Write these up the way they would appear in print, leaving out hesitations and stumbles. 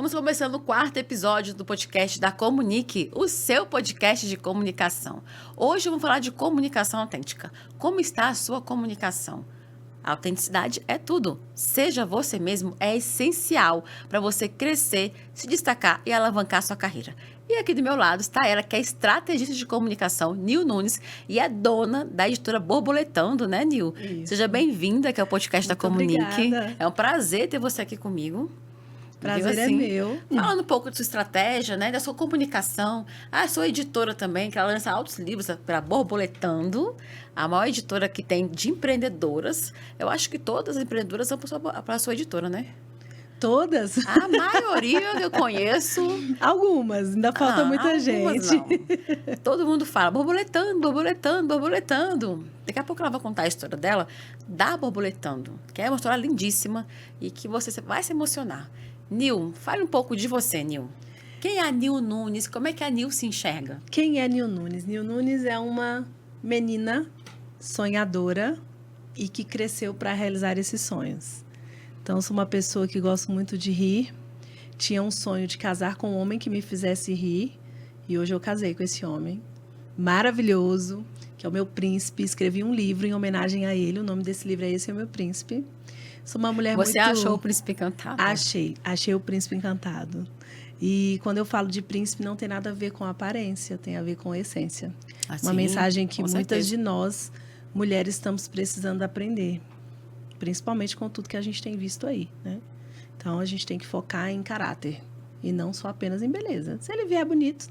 Vamos começando o 4º episódio do podcast da Comunique, o seu podcast de comunicação. Hoje vamos falar de comunicação autêntica. Como está a sua comunicação? A autenticidade é tudo. Seja você mesmo é essencial para você crescer, se destacar e alavancar sua carreira. E aqui do meu lado está ela, que é estrategista de comunicação, Nil Nunes, e é dona da editora Borboletando, né, Nil? Isso. Seja bem-vinda aqui ao podcast da Comunique. Obrigada. É um prazer ter você aqui comigo. Prazer é meu. Falando um pouco da sua estratégia, né, da sua comunicação. A sua editora também, que ela lança altos livros para Borboletando, a maior editora que tem de empreendedoras. Eu acho que todas as empreendedoras são para a sua editora, né? Todas? A maioria eu conheço. Algumas, ainda falta muita gente. Não. Todo mundo fala borboletando, borboletando, borboletando. Daqui a pouco ela vai contar a história dela da Borboletando, que é uma história lindíssima e que você vai se emocionar. Nil, fale um pouco de você, Nil. Quem é a Nil Nunes? Como é que a Nil se enxerga? Quem é Nil Nunes? Nil Nunes é uma menina sonhadora e que cresceu para realizar esses sonhos. Então, sou uma pessoa que gosto muito de rir. Tinha um sonho de casar com um homem que me fizesse rir. E hoje eu casei com esse homem maravilhoso, que é o meu príncipe. Escrevi um livro em homenagem a ele. O nome desse livro é Esse é o Meu Príncipe. Sou uma mulher Você muito... achou o Príncipe Encantado? Achei o Príncipe Encantado. E quando eu falo de príncipe, não tem nada a ver com aparência, tem a ver com essência. Uma mensagem que muitas de nós, mulheres, estamos precisando aprender. Principalmente com tudo que a gente tem visto aí, né? Então, a gente tem que focar em caráter e não só apenas em beleza. Se ele vier bonito,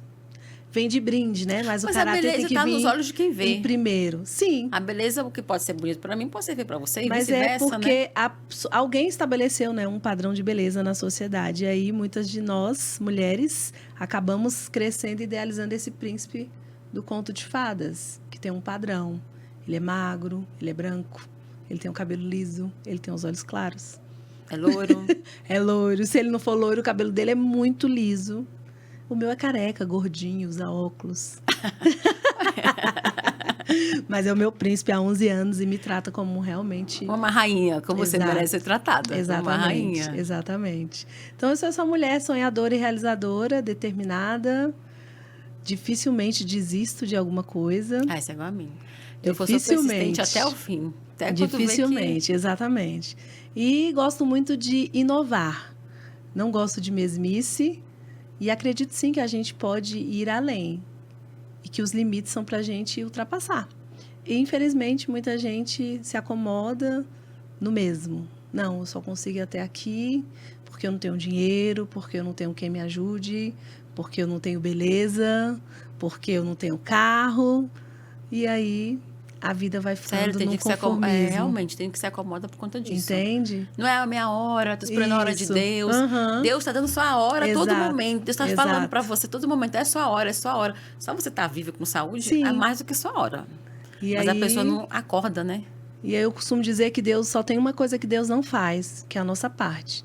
vem de brinde, né? Mas o caráter tem que vir... Mas a beleza está nos olhos de quem vê. Em primeiro, sim. A beleza, o que pode ser bonito para mim, pode ser feio para você e mas vice-versa, é porque né? Alguém estabeleceu, né, um padrão de beleza na sociedade. E aí, muitas de nós, mulheres, acabamos crescendo e idealizando esse príncipe do conto de fadas, que tem um padrão. Ele é magro, ele é branco, ele tem um cabelo liso, ele tem os olhos claros. É loiro. É loiro. Se ele não for loiro, o cabelo dele é muito liso. O meu é careca, gordinho, usa óculos. Mas é o meu príncipe há 11 anos e me trata como realmente... Uma rainha, como você merece ser tratada. Exatamente, uma rainha. Exatamente. Então, eu sou essa mulher sonhadora e realizadora, determinada. Dificilmente desisto de alguma coisa. Ah, isso é igual a mim. Eu sou persistente até o fim. Até Dificilmente, exatamente. E gosto muito de inovar. Não gosto de mesmice. E acredito sim que a gente pode ir além. E que os limites são para a gente ultrapassar. E, infelizmente, muita gente se acomoda no mesmo. Não, eu só consigo ir até aqui porque eu não tenho dinheiro, porque eu não tenho quem me ajude, porque eu não tenho beleza, porque eu não tenho carro. E aí... a vida vai ficando num conformismo. Realmente, tem que se acomodar por conta disso. Entende? Não é a minha hora, tô esperando a hora de Deus. Uhum. Deus está dando sua hora a todo momento. Deus está falando para você todo momento, é sua hora, é sua hora. Só você tá vivo com saúde, Sim. é mais do que sua hora. E mas aí, a pessoa não acorda, né? E aí eu costumo dizer que Deus só tem uma coisa que Deus não faz, que é a nossa parte.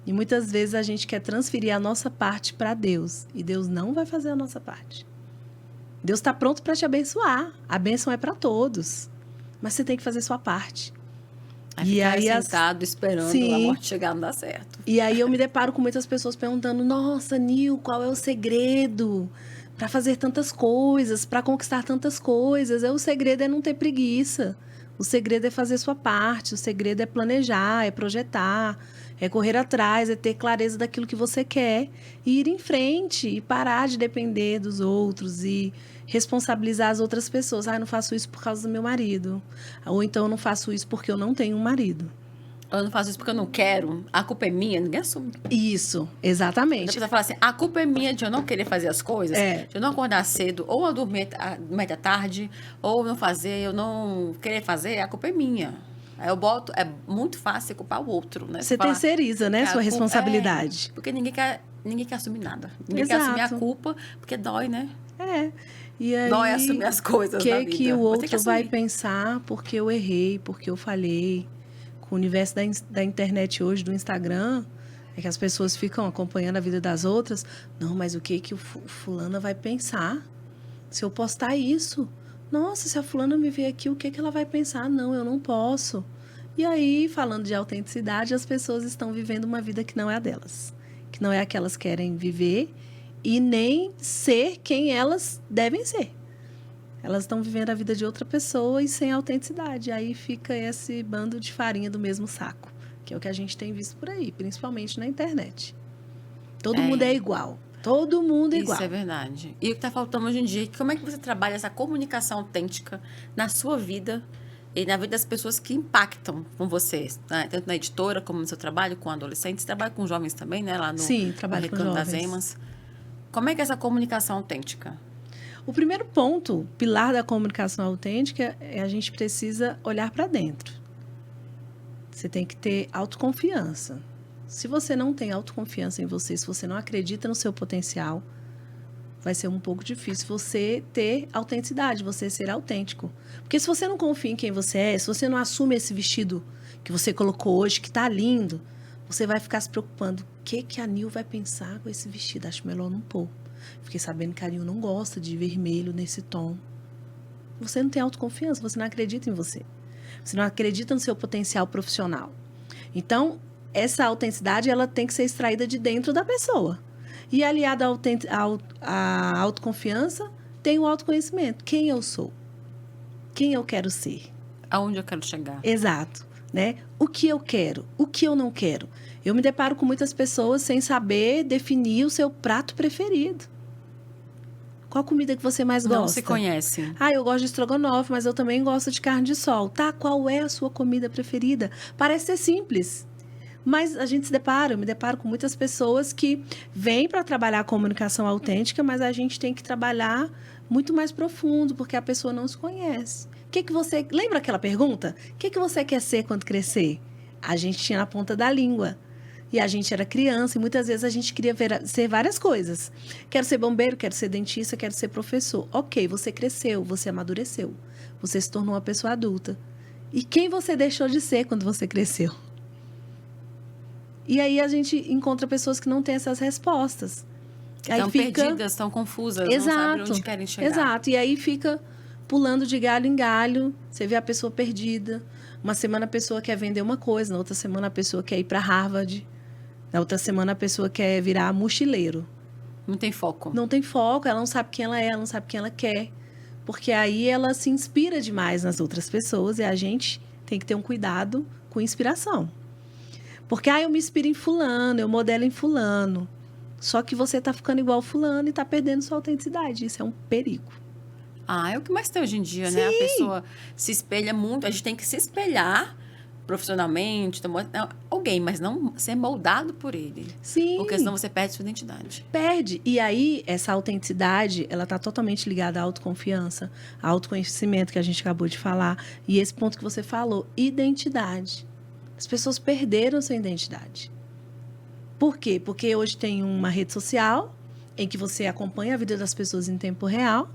E muitas vezes a gente quer transferir a nossa parte para Deus. E Deus não vai fazer a nossa parte. Deus está pronto para te abençoar. A bênção é para todos. Mas você tem que fazer sua parte. E aí sentado esperando a morte chegar, não dá certo. E aí eu me deparo com muitas pessoas perguntando: nossa, Nil, qual é o segredo para fazer tantas coisas, para conquistar tantas coisas? O segredo é não ter preguiça. O segredo é fazer sua parte. O segredo é planejar, é projetar, é correr atrás, é ter clareza daquilo que você quer e ir em frente e parar de depender dos outros e responsabilizar as outras pessoas. Eu não faço isso por causa do meu marido. Ou então eu não faço isso porque eu não tenho um marido. Eu não faço isso porque eu não quero. A culpa é minha, ninguém assume. Isso, exatamente. A pessoa fala assim, a culpa é minha de eu não querer fazer as coisas, de eu não acordar cedo, ou eu dormir média tarde, ou não fazer, eu não querer fazer, a culpa é minha. Aí eu boto, é muito fácil culpar o outro, né? Você terceiriza, né, sua responsabilidade. Porque ninguém quer assumir nada. Ninguém quer assumir a culpa, porque dói, né? E aí, dói assumir as coisas da vida. Que o outro vai pensar porque eu errei, porque eu falhei. Com o universo da internet hoje, do Instagram, é que as pessoas ficam acompanhando a vida das outras. Não, mas o que o fulana vai pensar se eu postar isso? Nossa, se a fulana me ver aqui, o que ela vai pensar? Não, eu não posso. E aí, falando de autenticidade, as pessoas estão vivendo uma vida que não é a delas. que não é a que elas querem viver e nem ser quem elas devem ser. Elas estão vivendo a vida de outra pessoa e sem autenticidade. Aí fica esse bando de farinha do mesmo saco, que é o que a gente tem visto por aí, principalmente na internet. Todo mundo é igual. Todo mundo é igual. Isso é verdade. E o que está faltando hoje em dia, como é que você trabalha essa comunicação autêntica na sua vida e na vida das pessoas que impactam com você, né? Tanto na editora como no seu trabalho com adolescentes, trabalha com jovens também, né? Lá no, Sim, trabalho com Recanto das jovens. Emas. Como é que é essa comunicação autêntica? O primeiro ponto, pilar da comunicação autêntica, é a gente precisa olhar para dentro. Você tem que ter autoconfiança. Se você não tem autoconfiança em você, se você não acredita no seu potencial, vai ser um pouco difícil você ter autenticidade, você ser autêntico. Porque se você não confia em quem você é, se você não assume esse vestido que você colocou hoje, que está lindo, você vai ficar se preocupando. O que a Nil vai pensar com esse vestido? Acho melhor não pôr. Fiquei sabendo que a Nil não gosta de vermelho nesse tom. Você não tem autoconfiança, você não acredita em você. Você não acredita no seu potencial profissional. Então, essa autenticidade, ela tem que ser extraída de dentro da pessoa. E aliada à autoconfiança, tem o autoconhecimento. Quem eu sou? Quem eu quero ser? Aonde eu quero chegar? Exato. Né? O que eu quero? O que eu não quero? Eu me deparo com muitas pessoas sem saber definir o seu prato preferido. Qual comida que você mais gosta? Não se conhece. Eu gosto de estrogonofe, mas eu também gosto de carne de sol. Tá, qual é a sua comida preferida? Parece ser simples. Mas a gente eu me deparo com muitas pessoas que vêm para trabalhar a comunicação autêntica, mas a gente tem que trabalhar muito mais profundo, porque a pessoa não se conhece. Lembra aquela pergunta? O que você quer ser quando crescer? A gente tinha na ponta da língua. E a gente era criança e muitas vezes a gente queria ser várias coisas. Quero ser bombeiro, quero ser dentista, quero ser professor. Ok, você cresceu, você amadureceu. Você se tornou uma pessoa adulta. E quem você deixou de ser quando você cresceu? E aí a gente encontra pessoas que não têm essas respostas. Estão perdidas, estão confusas, não sabem onde querem chegar. Exato, e aí fica pulando de galho em galho. Você vê a pessoa perdida. Uma semana a pessoa quer vender uma coisa, na outra semana a pessoa quer ir para Harvard. Na outra semana a pessoa quer virar mochileiro. Não tem foco. Não tem foco, ela não sabe quem ela é, ela não sabe quem ela quer. Porque aí ela se inspira demais nas outras pessoas e a gente tem que ter um cuidado com inspiração. Porque eu me inspiro em fulano, eu modelo em fulano. Só que você tá ficando igual fulano e tá perdendo sua autenticidade. Isso é um perigo. É o que mais tem hoje em dia, Sim. né? A pessoa se espelha muito. A gente tem que se espelhar profissionalmente, alguém, mas não ser moldado por ele. Sim. Porque senão você perde sua identidade. Perde. E aí, essa autenticidade, ela tá totalmente ligada à autoconfiança, ao autoconhecimento que a gente acabou de falar. E esse ponto que você falou, identidade. As pessoas perderam sua identidade. Por quê? Porque hoje tem uma rede social em que você acompanha a vida das pessoas em tempo real.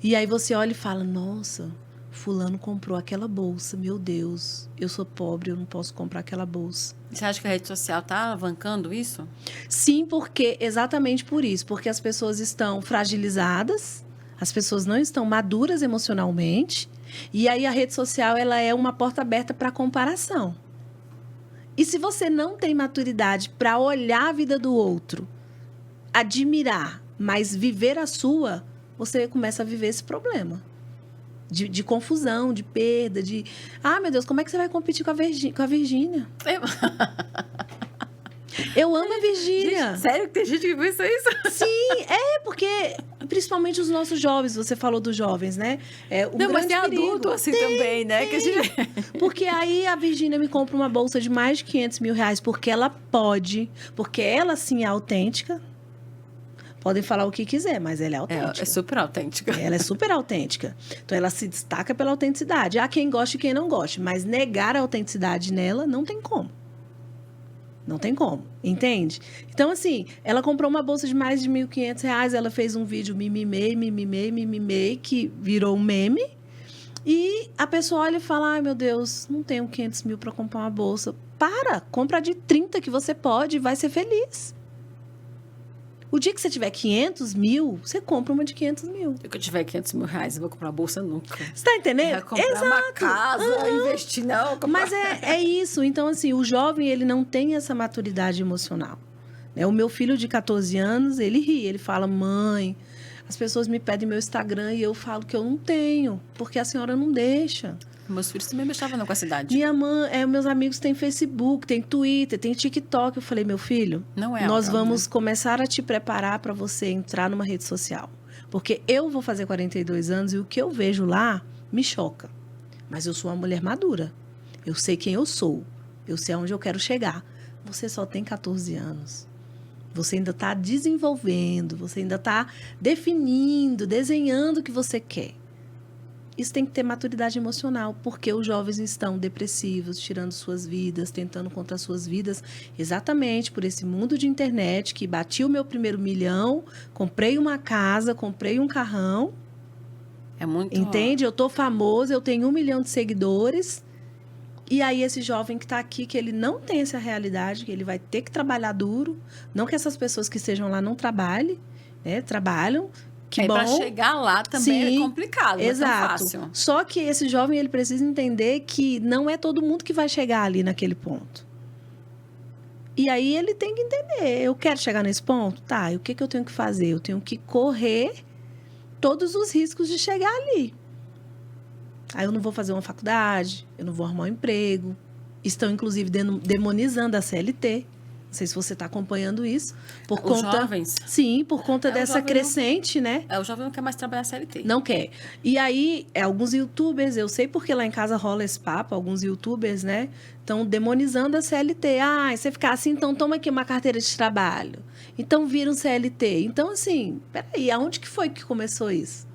E aí você olha e fala, nossa, fulano comprou aquela bolsa. Meu Deus, eu sou pobre, eu não posso comprar aquela bolsa. Você acha que a rede social está alavancando isso? Sim, porque exatamente por isso. Porque as pessoas estão fragilizadas, as pessoas não estão maduras emocionalmente. E aí a rede social ela é uma porta aberta para comparação. E se você não tem maturidade para olhar a vida do outro, admirar, mas viver a sua, você começa a viver esse problema. De confusão, de perda, de... meu Deus, como é que você vai competir com a Virgínia? Eu amo a Virgínia. Sério que tem gente que pensa isso? Sim, porque... Principalmente os nossos jovens, você falou dos jovens, né? Mas tem adulto assim também, né? Que a gente... Porque aí a Virgínia me compra uma bolsa de mais de 500 mil reais porque ela pode, porque ela sim é autêntica. Podem falar o que quiser, mas ela é autêntica. É super autêntica. Ela é super autêntica. Então, ela se destaca pela autenticidade. Há quem goste e quem não goste, mas negar a autenticidade nela não tem como. Não tem como, entende? Então, assim, ela comprou uma bolsa de mais de R$1.500, ela fez um vídeo mimimei, que virou um meme. E a pessoa olha e fala, meu Deus, não tenho 500 mil para comprar uma bolsa. Compra de 30 que você pode e vai ser feliz. O dia que você tiver 500 mil, você compra uma de 500 mil. Se eu tiver 500 mil reais, eu vou comprar uma bolsa nunca. Você tá entendendo? Vai comprar uma casa, investir, não. Mas é isso. Então, assim, o jovem, ele não tem essa maturidade emocional. O meu filho de 14 anos, ele ri, ele fala, mãe, as pessoas me pedem meu Instagram e eu falo que eu não tenho, porque a senhora não deixa. Meus filhos também me estavam com a cidade. Minha mãe, meus amigos têm Facebook, tem Twitter, tem TikTok. Eu falei, meu filho, não é nós vamos começar a te preparar para você entrar numa rede social. Porque eu vou fazer 42 anos e o que eu vejo lá me choca. Mas eu sou uma mulher madura. Eu sei quem eu sou. Eu sei aonde eu quero chegar. Você só tem 14 anos. Você ainda está desenvolvendo, você ainda está definindo, desenhando o que você quer. Isso tem que ter maturidade emocional, porque os jovens estão depressivos, tirando suas vidas, tentando contra suas vidas, exatamente por esse mundo de internet que bati o meu primeiro milhão, comprei uma casa, comprei um carrão. É muito... Entende? Eu tô famoso, eu tenho 1 milhão de seguidores. E aí esse jovem que está aqui, que ele não tem essa realidade, que ele vai ter que trabalhar duro. Não que essas pessoas que estejam lá não trabalhem, né? Trabalham. Que bom. Para chegar lá também Sim, é complicado, não exato. é tão fácil. Só que esse jovem, ele precisa entender que não é todo mundo que vai chegar ali naquele ponto. E aí ele tem que entender, eu quero chegar nesse ponto? Tá, e o que eu tenho que fazer? Eu tenho que correr todos os riscos de chegar ali. Aí eu não vou fazer uma faculdade, eu não vou arrumar um emprego. Estão, inclusive, demonizando a CLT. Não sei se você está acompanhando isso. Os jovens? Sim, por conta dessa crescente, né? O jovem não quer mais trabalhar CLT. Não quer. E aí, alguns youtubers, eu sei porque lá em casa rola esse papo, alguns youtubers, né? Estão demonizando a CLT. Ah, você ficar assim, então toma aqui uma carteira de trabalho. Então vira um CLT. Então, assim, peraí, aonde que foi que começou isso?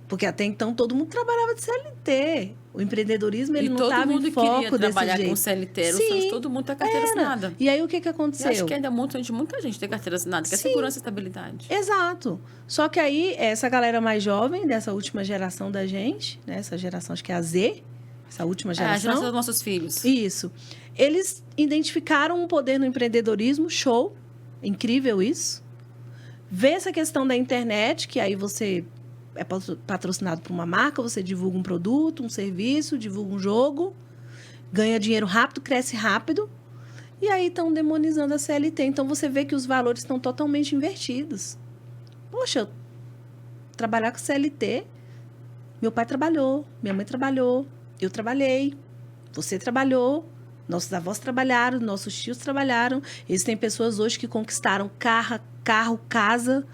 Porque até então todo mundo trabalhava de CLT. O empreendedorismo, ele não estava em foco desse jeito. E todo mundo queria trabalhar com CLT. Sim, todo mundo tem carteira assinada. E aí, o que aconteceu? Eu acho que ainda muita gente tem carteira assinada, que é segurança e estabilidade. Exato. Só que aí, essa galera mais jovem, dessa última geração da gente, né? Essa geração, acho que é a Z, essa última geração. A geração dos nossos filhos. Isso. Eles identificaram um poder no empreendedorismo, show. Incrível isso. Vê essa questão da internet, que aí você... é patrocinado por uma marca, você divulga um produto, um serviço, divulga um jogo, ganha dinheiro rápido, cresce rápido, e aí estão demonizando a CLT. Então, você vê que os valores estão totalmente invertidos. Poxa, trabalhar com CLT, meu pai trabalhou, minha mãe trabalhou, eu trabalhei, você trabalhou, nossos avós trabalharam, nossos tios trabalharam. Existem pessoas hoje que conquistaram carro, casa,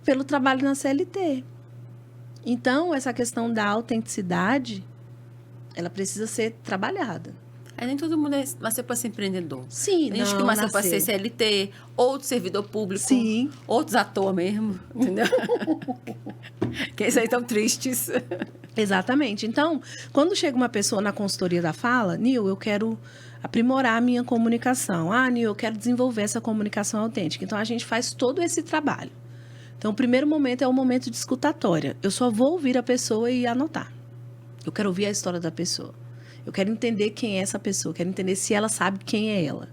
pelo trabalho na CLT. Então, essa questão da autenticidade, ela precisa ser trabalhada. Nem todo mundo nasceu para ser empreendedor. Sim, tem gente que nasceu para ser CLT, outro servidor público, sim, outros ator mesmo, entendeu? Que isso aí tão tristes. Exatamente. Então, quando chega uma pessoa na consultoria da fala, Nil, eu quero aprimorar a minha comunicação. Ah, Nil, eu quero desenvolver essa comunicação autêntica. Então, a gente faz todo esse trabalho. Então, o primeiro momento é o momento de escutatória. Eu só vou ouvir a pessoa e anotar. Eu quero ouvir a história da pessoa. Eu quero entender quem é essa pessoa. Eu quero entender se ela sabe quem é ela.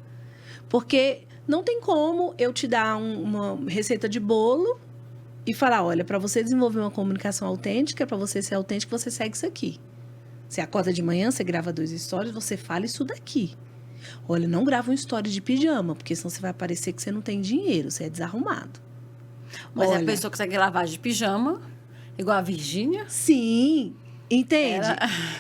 Porque não tem como eu te dar uma receita de bolo e falar, olha, para você desenvolver uma comunicação autêntica, para você ser autêntico, você segue isso aqui. Você acorda de manhã, você grava 2 stories, você fala isso daqui. Olha, não grava um story de pijama, porque senão você vai parecer que você não tem dinheiro, você é desarrumado. Mas a pessoa consegue lavar de pijama, igual a Virgínia? Sim, entende?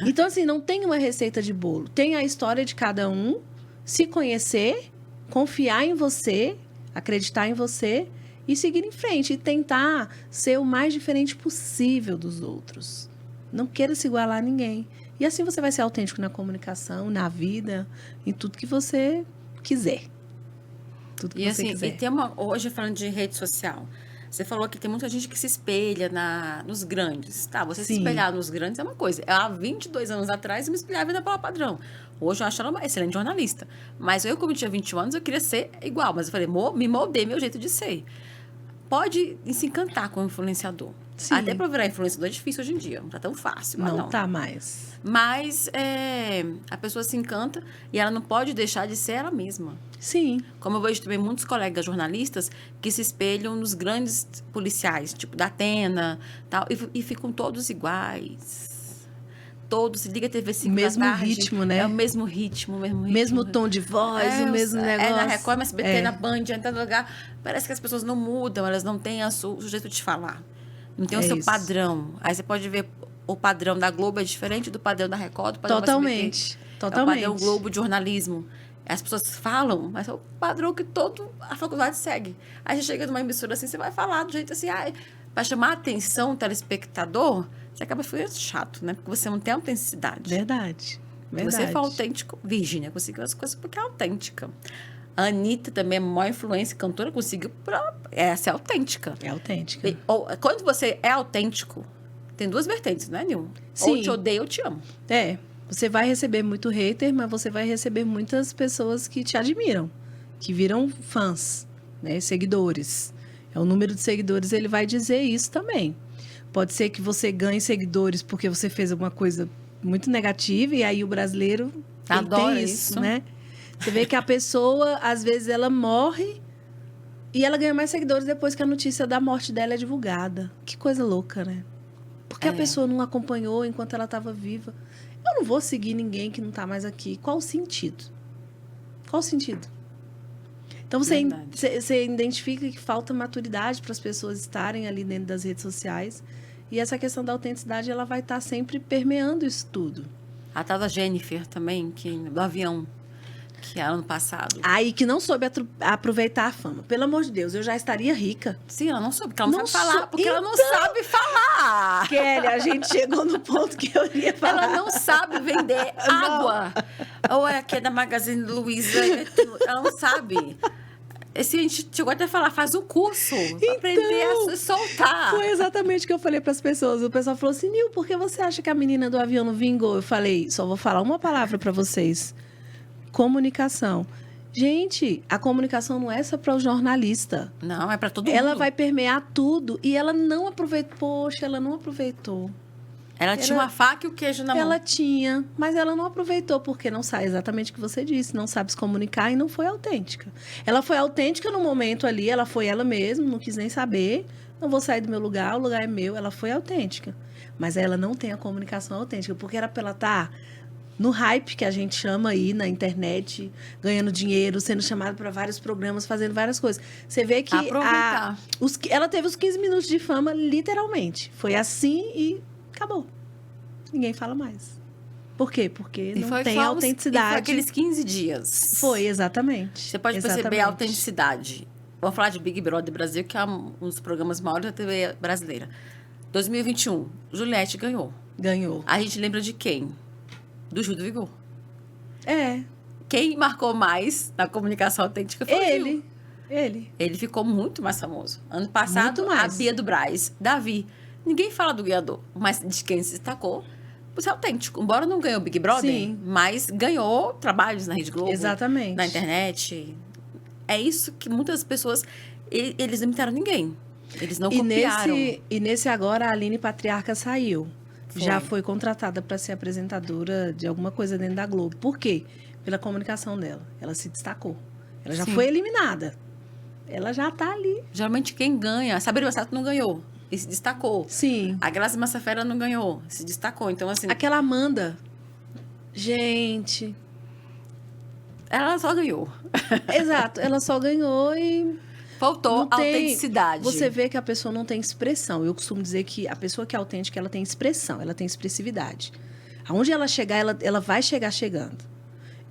Então, assim, não tem uma receita de bolo. Tem a história de cada um, se conhecer, confiar em você, acreditar em você e seguir em frente. E tentar ser o mais diferente possível dos outros. Não queira se igualar a ninguém. E assim você vai ser autêntico na comunicação, na vida, em tudo que você quiser. Tudo que você quiser. E tem hoje, falando de rede social, você falou que tem muita gente que se espelha nos grandes. Tá, você se espelhar nos grandes é uma coisa. Há 22 anos atrás, eu me espelhava na Paula Padrão. Hoje eu acho ela uma excelente jornalista. Mas eu, como tinha 21 anos, eu queria ser igual. Mas eu falei, me moldei meu jeito de ser. Pode se encantar com o influenciador. Sim. Até para virar influenciador é difícil hoje em dia. Não tá tão fácil. Não tá mais. Mas a pessoa se encanta e ela não pode deixar de ser ela mesma. Sim. Como eu vejo também muitos colegas jornalistas que se espelham nos grandes policiais, tipo da Atena, tal, e ficam todos iguais. todo, se liga a TV 5 Mesmo da tarde. ritmo, né? É o mesmo ritmo, Mesmo tom de voz, o mesmo negócio. É na Record, na SBT, na Band, em todo lugar. Parece que as pessoas não mudam, elas não têm o jeito de falar. Não tem o seu isso. padrão. Aí você pode ver o padrão da Globo é diferente do padrão da Record, do padrão Totalmente. da SBT. Totalmente. É o padrão Globo de jornalismo. As pessoas falam, mas é o padrão que toda a faculdade segue. Aí você chega numa emissora assim, você vai falar do jeito assim, para chamar a atenção do telespectador, você acaba ficando chato, né? Porque você não tem autenticidade. Verdade. Se você for autêntico, Virgínia conseguiu as coisas porque é autêntica. A Anitta também é maior influência, cantora, conseguiu ser autêntica. É autêntica. Quando você é autêntico, tem duas vertentes, né, Nil? Sim. Ou te odeio ou te amo. Você vai receber muito hater, mas você vai receber muitas pessoas que te admiram, que viram fãs, né, seguidores. O número de seguidores, ele vai dizer isso também. Pode ser que você ganhe seguidores porque você fez alguma coisa muito negativa e aí o brasileiro adora tem isso, né? Você vê que a pessoa, às vezes, ela morre e ela ganha mais seguidores depois que a notícia da morte dela é divulgada. Que coisa louca, né? Porque a pessoa não acompanhou enquanto ela estava viva. Eu não vou seguir ninguém que não está mais aqui. Qual o sentido? Qual o sentido? Então, você identifica que falta maturidade para as pessoas estarem ali dentro das redes sociais. E essa questão da autenticidade, ela vai estar sempre permeando isso tudo. A tal da Jennifer também, do avião, que era ano passado. Aí, que não soube aproveitar a fama. Pelo amor de Deus, eu já estaria rica. Sim, ela não soube, porque ela não sabe falar. Porque ela não sabe falar. Kelly, a gente chegou no ponto que eu ia falar. Ela não sabe vender água. Ou é aqui da Magazine Luiza. Ela não sabe. A gente chegou até a falar, faz um curso para aprender a se soltar. Foi exatamente o que eu falei para as pessoas. O pessoal falou assim, Nil, por que você acha que a menina do avião não vingou? Eu falei, só vou falar uma palavra para vocês. Comunicação. Gente, a comunicação não é só para o jornalista. Não, é para todo mundo. Ela vai permear tudo e ela não aproveitou. Poxa, ela não aproveitou. Ela tinha uma faca e o queijo na mão. Ela tinha, mas ela não aproveitou, porque não sabe exatamente o que você disse, não sabe se comunicar e não foi autêntica. Ela foi autêntica no momento ali, ela foi ela mesma, não quis nem saber, não vou sair do meu lugar, o lugar é meu, ela foi autêntica. Mas ela não tem a comunicação autêntica, porque era para ela estar no hype que a gente chama aí na internet, ganhando dinheiro, sendo chamada para vários programas, fazendo várias coisas. Você vê que ela teve os 15 minutos de fama, literalmente. Foi assim e acabou. Ninguém fala mais. Por quê? Porque não tem autenticidade. Foi aqueles 15 dias. Foi, exatamente. Você pode perceber a autenticidade. Vamos falar de Big Brother Brasil, que é um dos programas maiores da TV brasileira. 2021, Juliette ganhou. Ganhou. A gente lembra de quem? Do Gil do Vigor. Quem marcou mais na comunicação autêntica foi ele. Ele ficou muito mais famoso. Ano passado, a Bia do Brás, Davi. Ninguém fala do ganhador, mas de quem se destacou por ser autêntico. Embora não ganhou o Big Brother, sim, mas ganhou trabalhos na Rede Globo. Exatamente. Na internet. É isso que muitas pessoas... Eles não imitaram ninguém. Eles não copiaram. E nesse agora, a Aline Patriarca saiu. Foi. Já foi contratada para ser apresentadora de alguma coisa dentro da Globo. Por quê? Pela comunicação dela. Ela se destacou. Ela já foi eliminada. Ela já está ali. Geralmente quem ganha... Sabrina Sato não ganhou. E se destacou. Sim. A Grazi Massafera não ganhou. Se destacou. Então, assim... Aquela Amanda. Gente... Ela só ganhou. Exato. Ela só ganhou e... Faltou autenticidade. Você vê que a pessoa não tem expressão. Eu costumo dizer que a pessoa que é autêntica, ela tem expressão. Ela tem expressividade. Aonde ela chegar, ela vai chegar chegando.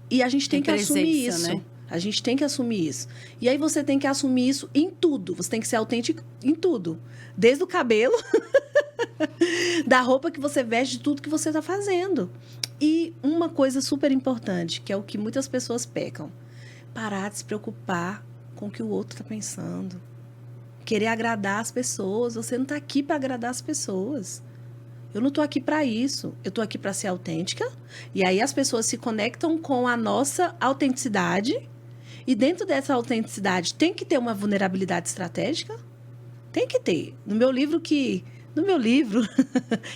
E a gente tem que assumir isso. Né? A gente tem que assumir isso. E aí você tem que assumir isso em tudo. Você tem que ser autêntico em tudo. Desde o cabelo, da roupa que você veste, de tudo que você está fazendo. E uma coisa super importante, que é o que muitas pessoas pecam. Parar de se preocupar com o que o outro está pensando. Querer agradar as pessoas. Você não está aqui para agradar as pessoas. Eu não estou aqui para isso. Eu estou aqui para ser autêntica. E aí as pessoas se conectam com a nossa autenticidade. E dentro dessa autenticidade tem que ter uma vulnerabilidade estratégica? Tem que ter. No meu livro que No meu livro,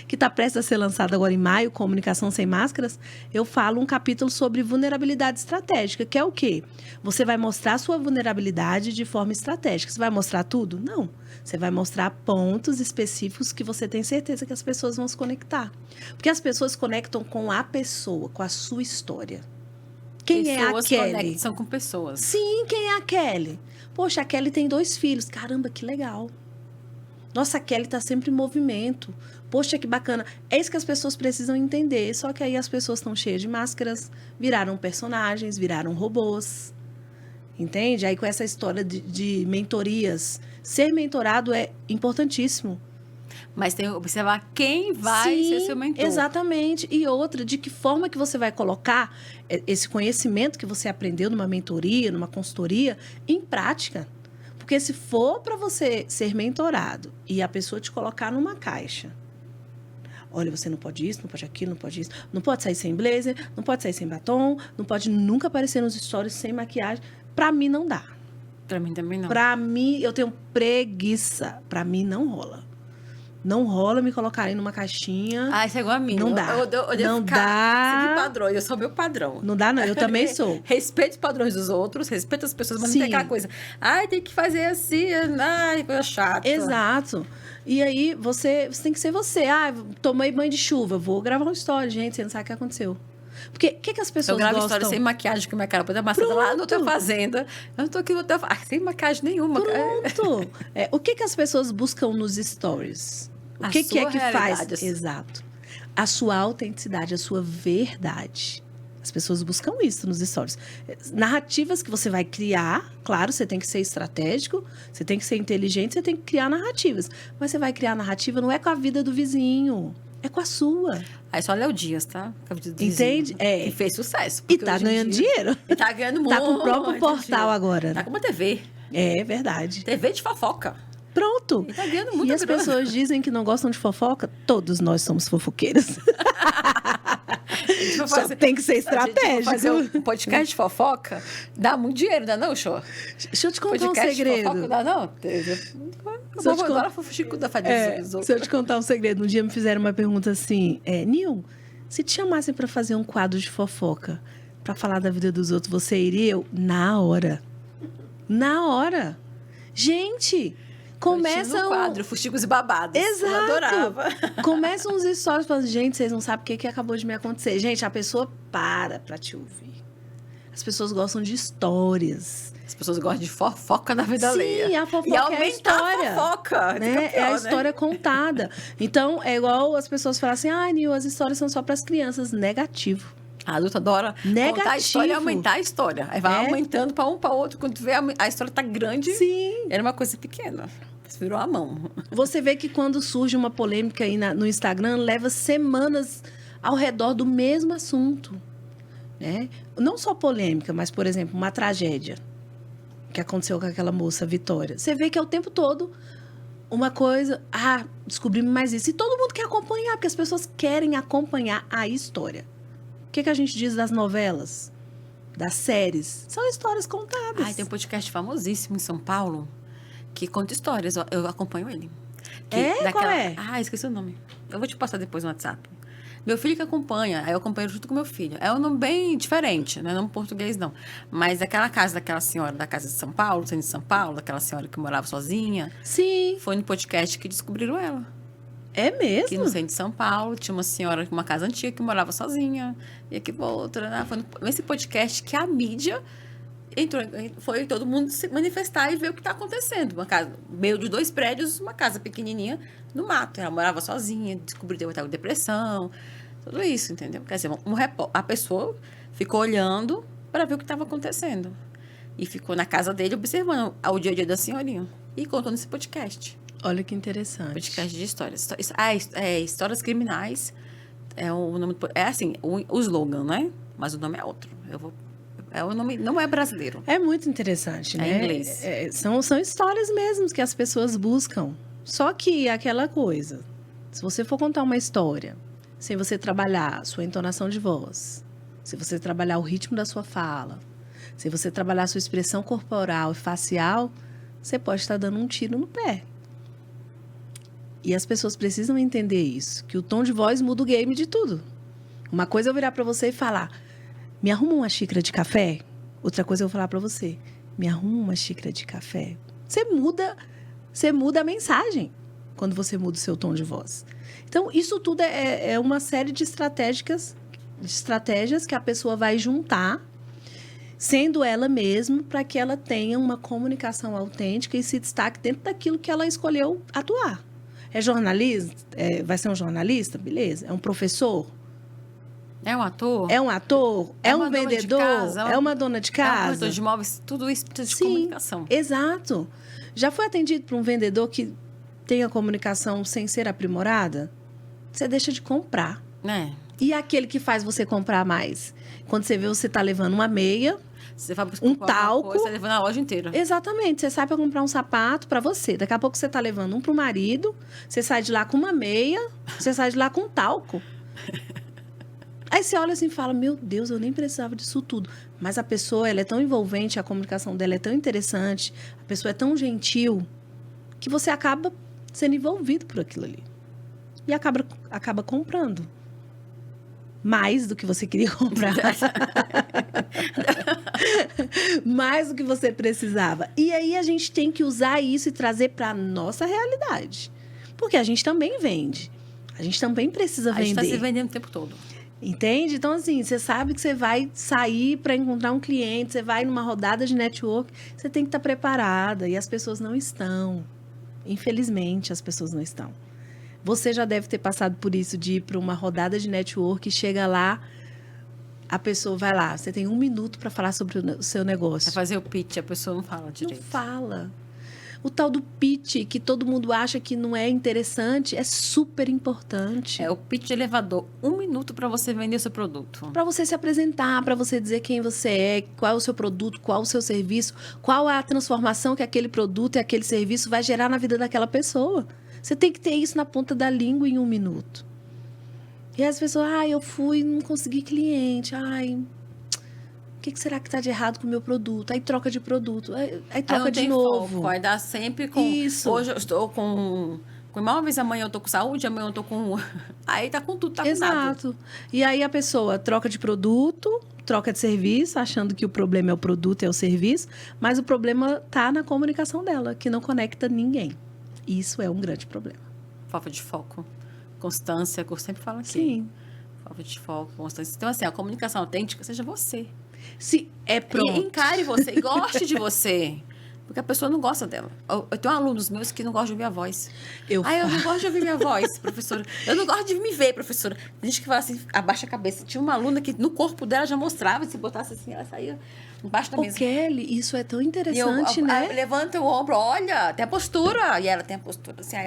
que está prestes a ser lançado agora em maio, Comunicação Sem Máscaras, eu falo um capítulo sobre vulnerabilidade estratégica, que é o quê? Você vai mostrar a sua vulnerabilidade de forma estratégica. Você vai mostrar tudo? Não. Você vai mostrar pontos específicos que você tem certeza que as pessoas vão se conectar. Porque as pessoas se conectam com a pessoa, com a sua história. Quem é a Pessoas Kelly? conectam com pessoas. Sim, quem é a Kelly? Poxa, a Kelly tem 2 filhos. Caramba, que legal. Nossa, a Kelly está sempre em movimento. Poxa, que bacana. É isso que as pessoas precisam entender. Só que aí as pessoas estão cheias de máscaras, viraram personagens, viraram robôs. Entende? Aí com essa história de mentorias. Ser mentorado é importantíssimo. Mas tem que observar quem vai Sim, ser seu mentor. Exatamente. E outra, de que forma que você vai colocar esse conhecimento que você aprendeu numa mentoria, numa consultoria, em prática. Porque se for para você ser mentorado e a pessoa te colocar numa caixa, olha, você não pode isso, não pode aquilo, não pode isso, não pode sair sem blazer, não pode sair sem batom, não pode nunca aparecer nos stories sem maquiagem, para mim não dá. Pra mim também não. Para mim, eu tenho preguiça. Para mim não rola. Não rola me colocarem numa caixinha. Ah, isso é igual a mim. Não dá. Eu devo Não ficar, dá. seguir padrões. Eu sou meu padrão. Não dá, não. Eu também sou. Respeito os padrões dos outros, respeito as pessoas, mas não Sim. tem aquela coisa. Ai, tem que fazer assim. Ai, coisa chata. Exato. E aí, você tem que ser você. Ah, tomei banho de chuva. Vou gravar uma história, gente. Você não sabe o que aconteceu. Porque o que as pessoas Eu gravo gostam? história sem maquiagem, com minha cara pode amassada lá na tua fazenda. Eu não tô aqui no teu... sem maquiagem nenhuma. Pronto. O que as pessoas buscam nos stories? O A que é sua que faz? realidade. Exato. A sua autenticidade, a sua verdade. As pessoas buscam isso nos stories. Narrativas que você vai criar, claro, você tem que ser estratégico, você tem que ser inteligente, você tem que criar narrativas. Mas você vai criar narrativa não é com a vida do vizinho, é com a sua. Aí só Léo Dias, tá? Entende? E fez sucesso. E porque tá hoje em ganhando dia- dinheiro. E tá ganhando muito. Tá com o próprio portal agora. Tá com uma TV. É verdade. TV de fofoca. Pronto. E tá ganhando muita E as grana. pessoas dizem que não gostam de fofoca. Todos nós somos fofoqueiros. Só tem que ser estratégico. Fazer um podcast de fofoca dá muito dinheiro, não dá não, show? Deixa eu te contar um Podcast de fofoca segredo. dá não? Se eu te Agora fofuxico da fadinha dos Se eu outros. te contar um segredo, um dia me fizeram uma pergunta assim, Nil, se te chamassem para fazer um quadro de fofoca, para falar da vida dos outros, você iria? Eu, na hora. Na hora. Gente, começa no quadro, Fuxicos e Babados. Exato. Eu adorava. Começam uns stories falando, gente, vocês não sabem o que acabou de me acontecer. Gente, a pessoa para te ouvir. As pessoas gostam de histórias. As pessoas gostam de fofoca na vida Sim, alheia. a fofoca e é a aumentar história. a fofoca. Isso que Né? pior, É a né? história contada. Então, é igual as pessoas falam assim, Nil, as histórias são só para as crianças. Negativo. A adulta adora contar a história e Negativo. aumentar a história. Aí vai É. aumentando para um, para outro. Quando tu vê a história tá grande, Sim. era uma coisa pequena. Isso virou a mão. Você vê que quando surge uma polêmica aí no Instagram, leva semanas ao redor do mesmo assunto. Né? Não só polêmica, mas, por exemplo, uma tragédia que aconteceu com aquela moça, Vitória. Você vê que é o tempo todo uma coisa... descobrimos mais isso. E todo mundo quer acompanhar, porque as pessoas querem acompanhar a história. O que a gente diz das novelas, das séries? São histórias contadas. Tem um podcast famosíssimo em São Paulo que conta histórias. Eu acompanho ele. Qual é? Esqueci o nome. Eu vou te passar depois no WhatsApp. Meu filho que acompanha, aí eu acompanho junto com meu filho. É um nome bem diferente, não é nome português, não. Mas aquela casa daquela senhora, da casa de São Paulo, centro de São Paulo, daquela senhora que morava sozinha, Sim. foi no podcast que descobriram ela. É mesmo? Aqui no centro de São Paulo, tinha uma senhora com uma casa antiga que morava sozinha, e aqui outra, né? Foi nesse podcast que a mídia entrou, foi todo mundo se manifestar e ver o que está acontecendo. Uma casa, meio de 2 prédios, uma casa pequenininha no mato. Ela morava sozinha, descobriu que estava com depressão, tudo isso, entendeu? Quer dizer, a pessoa ficou olhando para ver o que estava acontecendo. E ficou na casa dele observando o dia a dia da senhorinha. E contou nesse podcast. Olha que interessante. Podcast de histórias. Histórias criminais. É o nome. É assim, o slogan, né? Mas o nome é outro. O nome não é brasileiro. É muito interessante, né? É inglês. São histórias mesmo que as pessoas buscam. Só que aquela coisa, se você for contar uma história, sem você trabalhar a sua entonação de voz, se você trabalhar o ritmo da sua fala, se você trabalhar a sua expressão corporal e facial, você pode estar dando um tiro no pé. E as pessoas precisam entender isso, que o tom de voz muda o game de tudo. Uma coisa é eu virar para você e falar, me arruma uma xícara de café? Outra coisa é eu falar para você, me arruma uma xícara de café? Você muda a mensagem quando você muda o seu tom de voz. Então, isso tudo é uma série de estratégias que a pessoa vai juntar, sendo ela mesma, para que ela tenha uma comunicação autêntica e se destaque dentro daquilo que ela escolheu atuar. É jornalista? Vai ser um jornalista? Beleza. É um professor? É um ator? É um ator? É um vendedor? Casa, é uma dona de casa? É um corretor de imóveis? Tudo isso precisa de Sim, comunicação. Exato. Já foi atendido por um vendedor que tem a comunicação sem ser aprimorada? Você deixa de comprar. E aquele que faz você comprar mais? Quando você vê, você está levando uma meia, você vai um talco. Você está levando a loja inteira. Exatamente. Você sai para comprar um sapato para você. Daqui a pouco você está levando um para o marido. Você sai de lá com uma meia. Você sai de lá com um talco. Aí você olha assim e fala, meu Deus, eu nem precisava disso tudo. Mas a pessoa, ela é tão envolvente, a comunicação dela é tão interessante, a pessoa é tão gentil, que você acaba sendo envolvido por aquilo ali. E acaba comprando. Mais do que você queria comprar. Mais do que você precisava. E aí a gente tem que usar isso e trazer para a nossa realidade. Porque a gente também vende. A gente também precisa vender. A gente está se vendendo o tempo todo. Entende? Então, assim, você sabe que você vai sair para encontrar um cliente, você vai numa rodada de network, você tem que estar preparada. E as pessoas não estão. Infelizmente, as pessoas não estão. Você já deve ter passado por isso, de ir para uma rodada de network, chega lá, a pessoa vai lá, você tem 1 minuto para falar sobre o seu negócio. Vai fazer o pitch, a pessoa não fala direito. Não fala. O tal do pitch, que todo mundo acha que não é interessante, é super importante. É o pitch de elevador. 1 minuto para você vender o seu produto. Para você se apresentar, para você dizer quem você é, qual é o seu produto, qual o seu serviço, qual é a transformação que aquele produto e aquele serviço vai gerar na vida daquela pessoa. Você tem que ter isso na ponta da língua em 1 minuto. E as pessoas, eu fui, não consegui cliente, o que será que está de errado com o meu produto? Aí troca de produto, aí troca de novo. Foco, vai dar sempre com... Isso. Hoje eu estou com imóveis, amanhã eu estou com saúde, amanhã eu estou com... Aí tá com tudo, tá com nada. Exato. E aí a pessoa troca de produto, troca de serviço, achando que o problema é o produto, é o serviço, mas o problema tá na comunicação dela, que não conecta ninguém. Isso é um grande problema. Falta de foco. Constância, que eu sempre falo aqui. Sim. Falta de foco, constância. Então, assim, a comunicação autêntica seja você. Se é pronto. E encare você e goste de você. Porque a pessoa não gosta dela. Eu tenho alunos meus que não gostam de ouvir a voz. Eu não gosto de ouvir minha voz, professora. Eu não gosto de me ver, professora. Tem gente que fala assim, abaixa a cabeça. Tinha uma aluna que no corpo dela já mostrava, se botasse assim, ela saía embaixo da mesa. Kelly, isso é tão interessante, né? Levanta o ombro, olha, tem a postura. E ela tem a postura assim, aí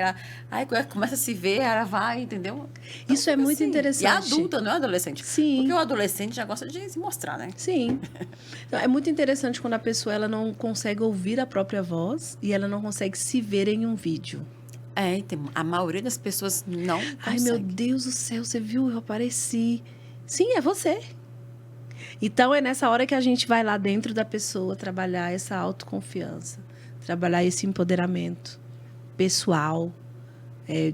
ela começa a se ver, ela vai, entendeu? Então, isso é muito assim, interessante. E a adulta, não é adolescente. Sim. Porque o adolescente já gosta de se mostrar, né? Sim. Então, é muito interessante quando a pessoa ela não consegue ouvir a própria voz e ela não consegue se ver em um vídeo. A maioria das pessoas não consegue. Ai, meu Deus do céu, você viu? Eu apareci. Sim, é você. Então, é nessa hora que a gente vai lá dentro da pessoa trabalhar essa autoconfiança, trabalhar esse empoderamento pessoal,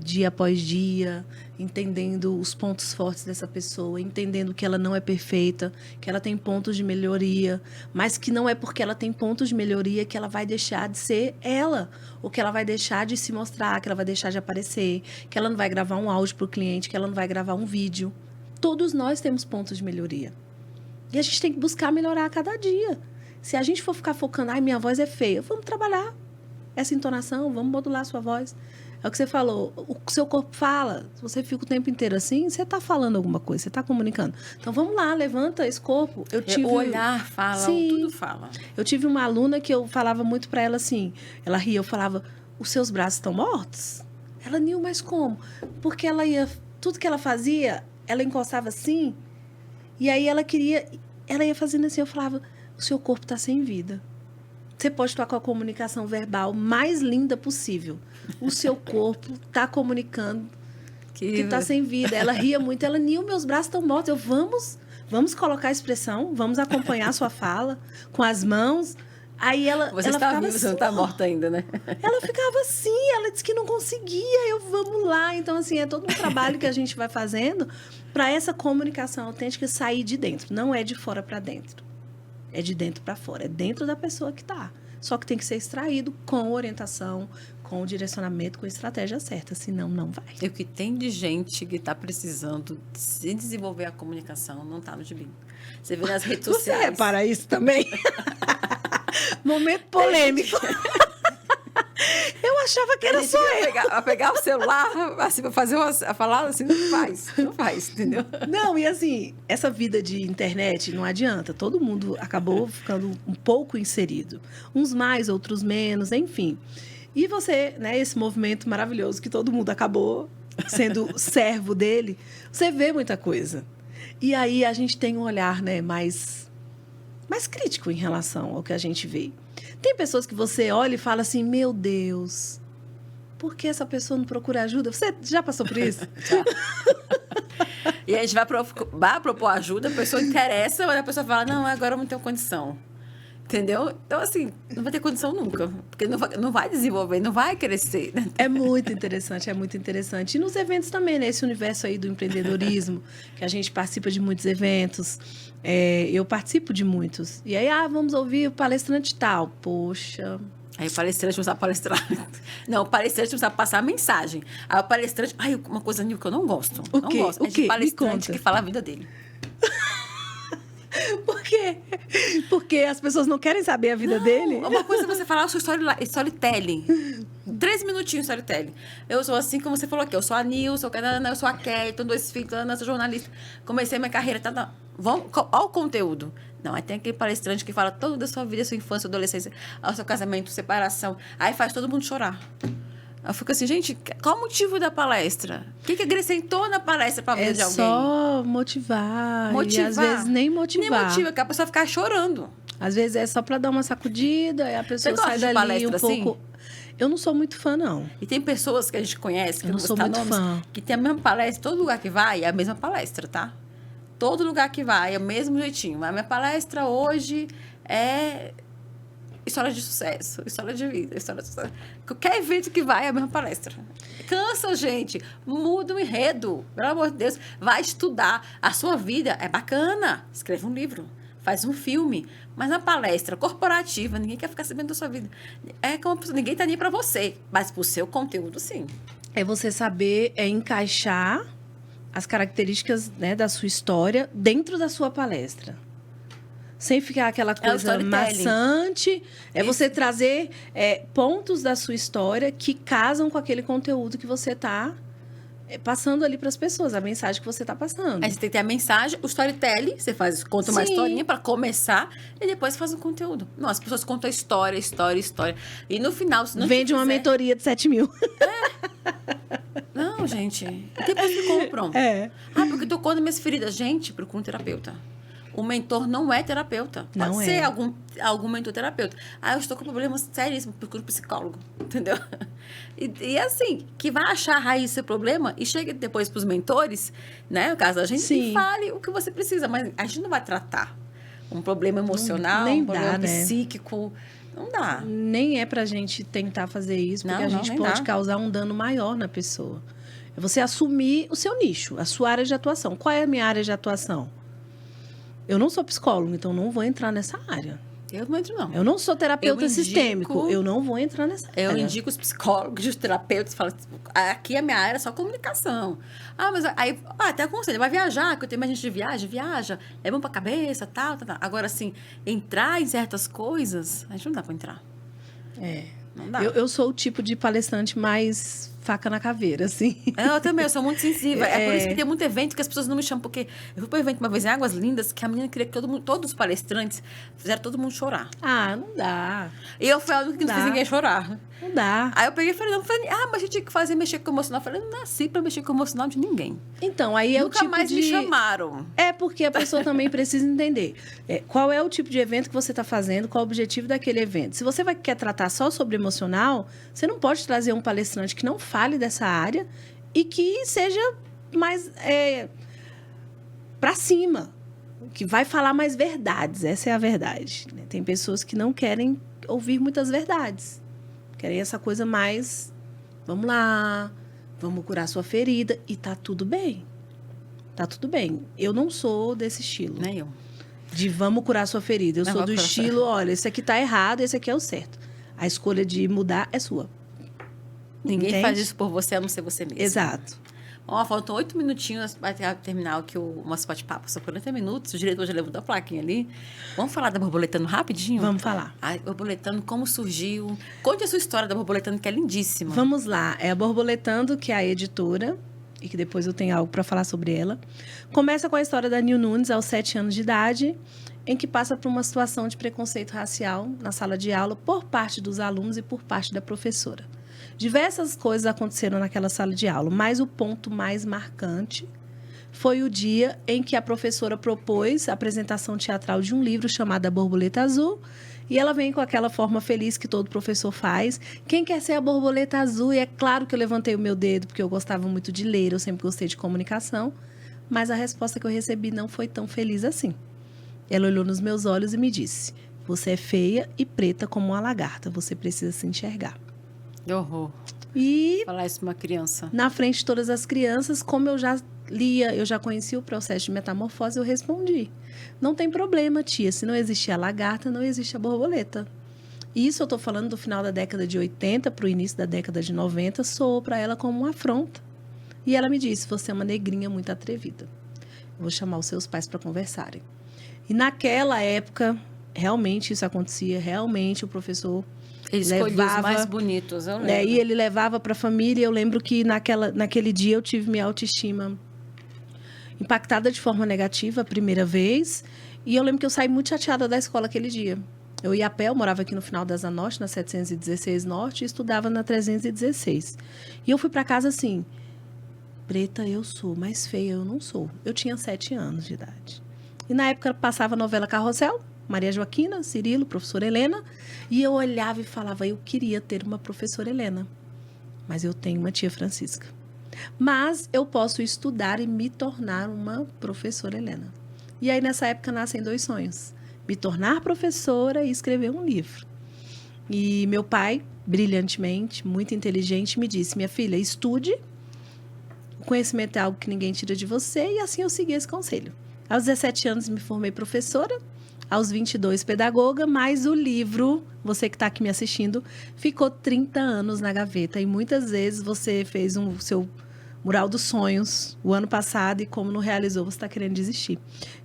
dia após dia, entendendo os pontos fortes dessa pessoa, entendendo que ela não é perfeita, que ela tem pontos de melhoria, mas que não é porque ela tem pontos de melhoria que ela vai deixar de ser ela, ou que ela vai deixar de se mostrar, que ela vai deixar de aparecer, que ela não vai gravar um áudio para o cliente, que ela não vai gravar um vídeo. Todos nós temos pontos de melhoria. E a gente tem que buscar melhorar a cada dia. Se a gente for ficar focando, minha voz é feia, vamos trabalhar essa entonação, vamos modular a sua voz. É o que você falou, o seu corpo fala. Se você fica o tempo inteiro assim, você está falando alguma coisa, você está comunicando. Então, vamos lá, levanta esse corpo. O olhar fala, tudo fala. Eu tive uma aluna que eu falava muito para ela assim, ela ria, eu falava, os seus braços estão mortos? Ela, Nil, mas como? Porque tudo que ela fazia, ela encostava assim, e aí ela ia fazendo assim, eu falava, o seu corpo está sem vida. Você pode estar com a comunicação verbal mais linda possível. O seu corpo está comunicando que está sem vida. Ela ria muito. Ela, Nil, meus braços estão mortos. Vamos colocar a expressão, vamos acompanhar a sua fala com as mãos. Aí ela Você ela está ficava viva, você não assim, está ó. morta ainda, né? Ela ficava assim, ela disse que não conseguia, eu vamos lá. Então, assim, é todo um trabalho que a gente vai fazendo para essa comunicação autêntica sair de dentro. Não é de fora para dentro, é de dentro para fora, é dentro da pessoa que está. Só que tem que ser extraído com orientação, com o direcionamento, com a estratégia certa, senão não vai. E o que tem de gente que está precisando se desenvolver a comunicação não está no gibi. Você vê nas redes Você sociais. repara isso também? Momento polêmico. Eu achava que era só eu. Pegar o celular, assim, pra fazer falar assim, não faz, entendeu? Não, e assim, essa vida de internet não adianta. Todo mundo acabou ficando um pouco inserido. Uns mais, outros menos, enfim. E você, né, esse movimento maravilhoso que todo mundo acabou sendo servo dele, você vê muita coisa. E aí a gente tem um olhar, né, mais crítico em relação ao que a gente vê. Tem pessoas que você olha e fala assim, meu Deus, por que essa pessoa não procura ajuda? Você já passou por isso? Já. E a gente vai propor ajuda, a pessoa interessa, mas a pessoa fala, não, agora eu não tenho condição. Entendeu? Então, assim, não vai ter condição nunca. Porque não vai desenvolver, não vai crescer. Né? É muito interessante, é muito interessante. E nos eventos também, né? Esse universo aí do empreendedorismo, que a gente participa de muitos eventos. Eu participo de muitos. E aí, vamos ouvir o palestrante tal. Poxa... Aí o palestrante não sabe palestrar. Não, o palestrante não sabe passar a mensagem. Aí o palestrante... uma coisa, Nil, que eu não gosto. O não quê? gosto. O É de quê? Me palestrante conta. que fala a vida dele. Por quê? Porque as pessoas não querem saber a vida dele? Uma coisa é você falar o seu storytelling. 3 minutinhos de storytelling. Eu sou assim como você falou aqui. Eu sou a Nil, sou a Canana, eu sou a Kelly, tenho 2 filhos, eu sou jornalista. Comecei minha carreira. Olha o conteúdo. Não, aí tem aquele palestrante que fala toda a sua vida, sua infância, adolescência, o seu casamento, separação. Aí faz todo mundo chorar. Eu fico assim, gente, qual o motivo da palestra? O que acrescentou na palestra para a vida de alguém? É só motivar. E às vezes nem motivar. Nem motiva, que a pessoa ficar chorando. Às vezes é só para dar uma sacudida, e a pessoa Você sai gosta de dali um palestra pouco... Eu não sou muito fã, não. E tem pessoas que a gente conhece, que Eu não vou sou citar muito nomes, fã. que tem a mesma palestra, todo lugar que vai é a mesma palestra, tá? Todo lugar que vai é o mesmo jeitinho. A minha palestra hoje é história de sucesso, história de vida, história de sucesso. Qualquer evento que vai é a mesma palestra. Cansa, gente. Muda o enredo. Pelo amor de Deus. Vai estudar. A sua vida é bacana. Escreve um livro. Faz um filme. Mas na palestra corporativa, ninguém quer ficar sabendo da sua vida. Ninguém tá nem para você. Mas pro seu conteúdo, sim. É você saber encaixar as características, né, da sua história dentro da sua palestra. Sem ficar aquela coisa maçante. É você trazer pontos da sua história que casam com aquele conteúdo que você está passando ali para as pessoas, a mensagem que você está passando. Aí você tem que ter a mensagem, o storytelling, você conta uma historinha para começar e depois faz um conteúdo. Não, as pessoas contam história. E no final, se não vende uma mentoria de 7 mil. Não, gente. Tem pessoas que compram. Porque tocou nas minhas feridas. Gente, procura um terapeuta. O mentor não é terapeuta. Pode ser algum mentor terapeuta. Eu estou com problemas seríssimos, procura um psicólogo. Entendeu? E assim, que vai achar a raiz do seu problema e chega depois para os mentores, né? No caso da gente, e fale o que você precisa. Mas a gente não vai tratar um problema emocional, um problema psíquico. Não dá. Nem é pra gente tentar fazer isso, porque a gente pode causar um dano maior na pessoa. É você assumir o seu nicho, a sua área de atuação. Qual é a minha área de atuação? Eu não sou psicólogo, então não vou entrar nessa área. Eu não entro, não. Eu não sou terapeuta sistêmico, eu não vou entrar nessa área. Eu indico os psicólogos, os terapeutas, falam, aqui a minha área é só comunicação. Mas aí, até aconselho, vai viajar, que eu tenho mais gente de viaja, é bom pra cabeça, tal. Agora, assim, entrar em certas coisas, a gente não dá pra entrar. Não dá. Eu sou o tipo de palestrante mais faca na caveira, assim. Eu também, eu sou muito sensível. É por isso que tem muito evento que as pessoas não me chamam, porque eu fui para um evento uma vez em Águas Lindas, que a menina queria que todos os palestrantes fizeram todo mundo chorar. Não dá. E eu fui a única que não fiz ninguém chorar. Não dá. Aí eu peguei e falei, mas eu tinha que mexer com o emocional. Eu falei, não nasci para mexer com o emocional de ninguém. Então, aí Nunca o tipo mais me chamaram. É porque a pessoa também precisa entender qual é o tipo de evento que você está fazendo, qual é o objetivo daquele evento. Se você quer tratar só sobre emocional, você não pode trazer um palestrante que não fale dessa área e que seja mais para cima. que vai falar mais verdades, essa é a verdade. Né? Tem pessoas que não querem ouvir muitas verdades. Querem essa coisa mais, vamos lá, vamos curar sua ferida, e tá tudo bem. Tá tudo bem. Eu não sou desse estilo. Nem eu. De vamos curar sua ferida. Eu Não sou vou do curar estilo, olha, esse aqui tá errado, esse aqui é o certo. A escolha de mudar é sua. Ninguém Entende? faz isso por você, a não ser você mesmo. Exato. Ó, faltam 8 minutinhos para terminar aqui o nosso bate-papo. Só 40 minutos. O diretor já levantou a plaquinha ali. Vamos falar da Borboletando rapidinho? Vamos falar. A Borboletando, como surgiu? Conte a sua história da Borboletando, que é lindíssima. Vamos lá. É a Borboletando, que é a editora, e que depois eu tenho algo para falar sobre ela. Começa com a história da Nil Nunes, aos 7 anos de idade, em que passa por uma situação de preconceito racial na sala de aula por parte dos alunos e por parte da professora. Diversas coisas aconteceram naquela sala de aula, mas o ponto mais marcante foi o dia em que a professora propôs a apresentação teatral de um livro chamado A Borboleta Azul, e ela vem com aquela forma feliz que todo professor faz. Quem quer ser a borboleta azul? E é claro que eu levantei o meu dedo, porque eu gostava muito de ler, eu sempre gostei de comunicação, mas a resposta que eu recebi não foi tão feliz assim. Ela olhou nos meus olhos e me disse: você é feia e preta como uma lagarta, você precisa se enxergar. Que horror. E Falar isso pra uma criança. na frente de todas as crianças, como eu já lia, eu já conhecia o processo de metamorfose, eu respondi: não tem problema, tia, se não existe a lagarta, não existe a borboleta. Isso eu estou falando do final da década de 80 para o início da década de 90, soou para ela como uma afronta. E ela me disse: você é uma negrinha muito atrevida. Eu vou chamar os seus pais para conversarem. E naquela época, realmente isso acontecia, realmente o professor Ele escolheu os levava, mais bonitos, eu lembro. né, e ele levava para a família. Eu lembro que naquele dia eu tive minha autoestima impactada de forma negativa a primeira vez. E eu lembro que eu saí muito chateada da escola aquele dia. Eu ia a pé, eu morava aqui no final da Asa Norte, na 716 Norte, e estudava na 316. E eu fui para casa assim: preta eu sou, mas feia eu não sou. Eu tinha 7 anos de idade. E na época passava a novela Carrossel, Maria Joaquina, Cirilo, professora Helena. E eu olhava e falava: eu queria ter uma professora Helena, mas eu tenho uma tia Francisca. Mas eu posso estudar e me tornar uma professora Helena. E aí nessa época nascem 2 sonhos: me tornar professora e escrever um livro. E meu pai, brilhantemente, muito inteligente, me disse: minha filha, estude. O conhecimento é algo que ninguém tira de você. E assim eu segui esse conselho. Aos 17 anos me formei professora, aos 22 pedagoga, mas o livro, você que está aqui me assistindo, ficou 30 anos na gaveta. E muitas vezes você fez o seu mural dos sonhos o ano passado e como não realizou, você está querendo desistir.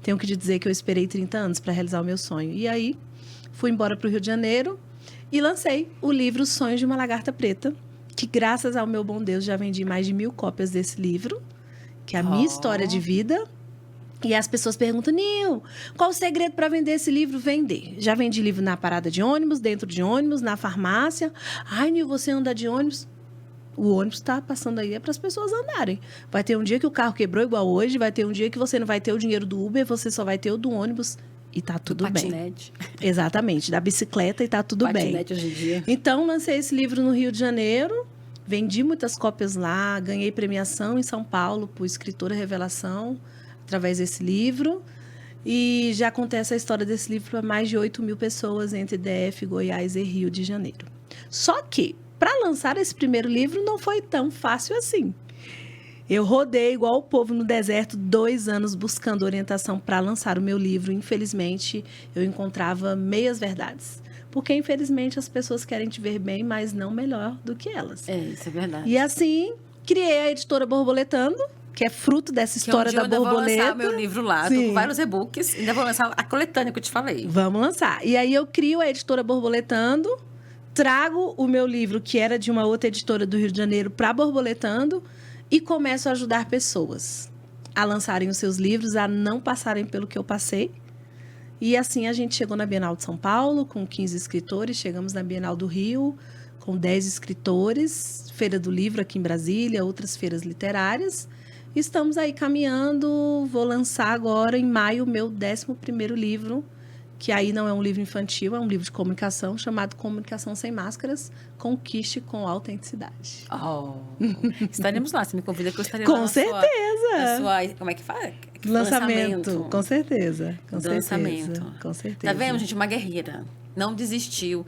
Tenho que te dizer que eu esperei 30 anos para realizar o meu sonho. E aí, fui embora para o Rio de Janeiro e lancei o livro Sonhos de uma Lagarta Preta, que graças ao meu bom Deus já vendi mais de 1000 cópias desse livro, que é a minha história de vida. E as pessoas perguntam: Nil, qual o segredo para vender esse livro? Vender. Já vendi livro na parada de ônibus, dentro de ônibus, na farmácia. Ai, Nil, você anda de ônibus? O ônibus está passando aí, é para as pessoas andarem. Vai ter um dia que o carro quebrou igual hoje, vai ter um dia que você não vai ter o dinheiro do Uber, você só vai ter o do ônibus e tá tudo bem. Patinete. Exatamente, da bicicleta e tá tudo bem. Patinete hoje em dia. Então, lancei esse livro no Rio de Janeiro, vendi muitas cópias lá, ganhei premiação em São Paulo por escritora revelação, através desse livro. E já contei essa história desse livro para mais de 8.000 pessoas entre DF, Goiás e Rio de Janeiro. Só que, para lançar esse primeiro livro, não foi tão fácil assim. Eu rodei igual o povo no deserto 2 anos buscando orientação para lançar o meu livro. Infelizmente, eu encontrava meias verdades. Porque, infelizmente, as pessoas querem te ver bem, mas não melhor do que elas. É, isso é verdade. E assim, criei a editora Borboletando, que é fruto dessa história da borboleta. Eu vou lançar meu livro lá, tô Sim. com vários e-books. Ainda vou lançar a coletânea que eu te falei. Vamos lançar. E aí eu crio a editora Borboletando, trago o meu livro, que era de uma outra editora do Rio de Janeiro, para Borboletando, e começo a ajudar pessoas a lançarem os seus livros, a não passarem pelo que eu passei. E assim a gente chegou na Bienal de São Paulo, com 15 escritores, chegamos na Bienal do Rio, com 10 escritores, Feira do Livro aqui em Brasília, outras feiras literárias. Estamos aí caminhando, vou lançar agora em maio o meu 11º livro, que aí não é um livro infantil, é um livro de comunicação, chamado Comunicação Sem Máscaras, Conquiste com Autenticidade. Oh, estaremos lá. Você me convida que eu estarei lá. Com certeza! Como é que fala? Lançamento. Com certeza. Lançamento. Com certeza. Tá vendo, gente? Uma guerreira. Não desistiu.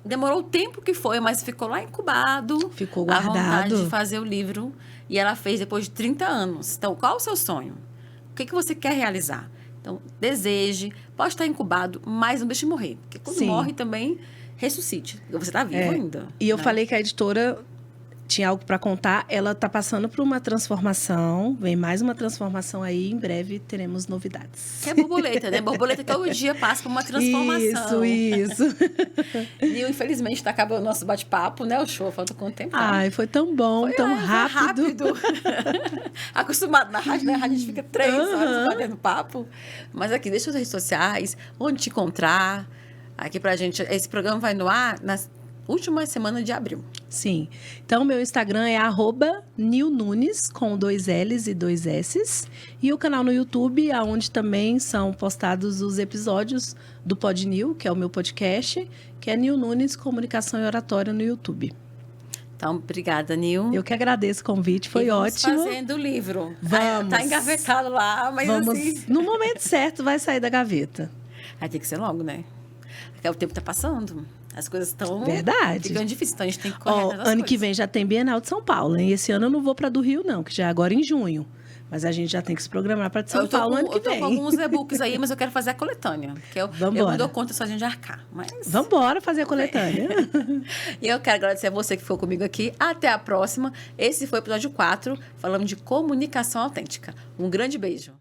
Demorou o tempo que foi, mas ficou lá incubado. Ficou guardado. A vontade de fazer o livro. E ela fez depois de 30 anos. Então, qual o seu sonho? O que você quer realizar? Então, deseje. Pode estar incubado, mas não deixe morrer. Porque quando morre também, ressuscite. Você está vivo ainda. E eu falei que a editora tinha algo para contar. Ela está passando por uma transformação. Vem mais uma transformação aí. Em breve teremos novidades. Que é borboleta, né? Borboleta todo dia passa por uma transformação. Isso. E infelizmente está acabando o nosso bate-papo, né? O show falta quanto tempo? Ai, foi tão bom, tão rápido. Acostumado na rádio, né? A rádio a gente fica 3 horas batendo papo. Mas aqui, deixa as redes sociais, onde te encontrar. Aqui pra gente, esse programa vai no ar na última semana de abril. Sim. Então, meu Instagram é @nilnunes, com 2 L's e 2 S's. E o canal no YouTube, onde também são postados os episódios do PodNil, que é o meu podcast, que é Nil Nunes, Comunicação e Oratória no YouTube. Então, obrigada, Nil. Eu que agradeço o convite, foi ótimo. Fazendo o livro. Vamos. Tá engavetado lá, mas assim... No momento certo vai sair da gaveta. Aí tem que ser logo, né? Porque o tempo tá passando. As coisas estão... Verdade. Ficando difíceis, então a gente tem que correr atrás das ano coisas. que vem já tem Bienal de São Paulo, hein? Esse ano eu não vou para do Rio, não, que já é agora em junho. Mas a gente já tem que se programar para São Paulo ano que vem. Eu tô com alguns e-books aí, mas eu quero fazer a coletânea. Que eu não dou conta sozinha de arcar. Mas... Vambora fazer a coletânea. E eu quero agradecer a você que ficou comigo aqui. Até a próxima. Esse foi o episódio 4, falando de comunicação autêntica. Um grande beijo.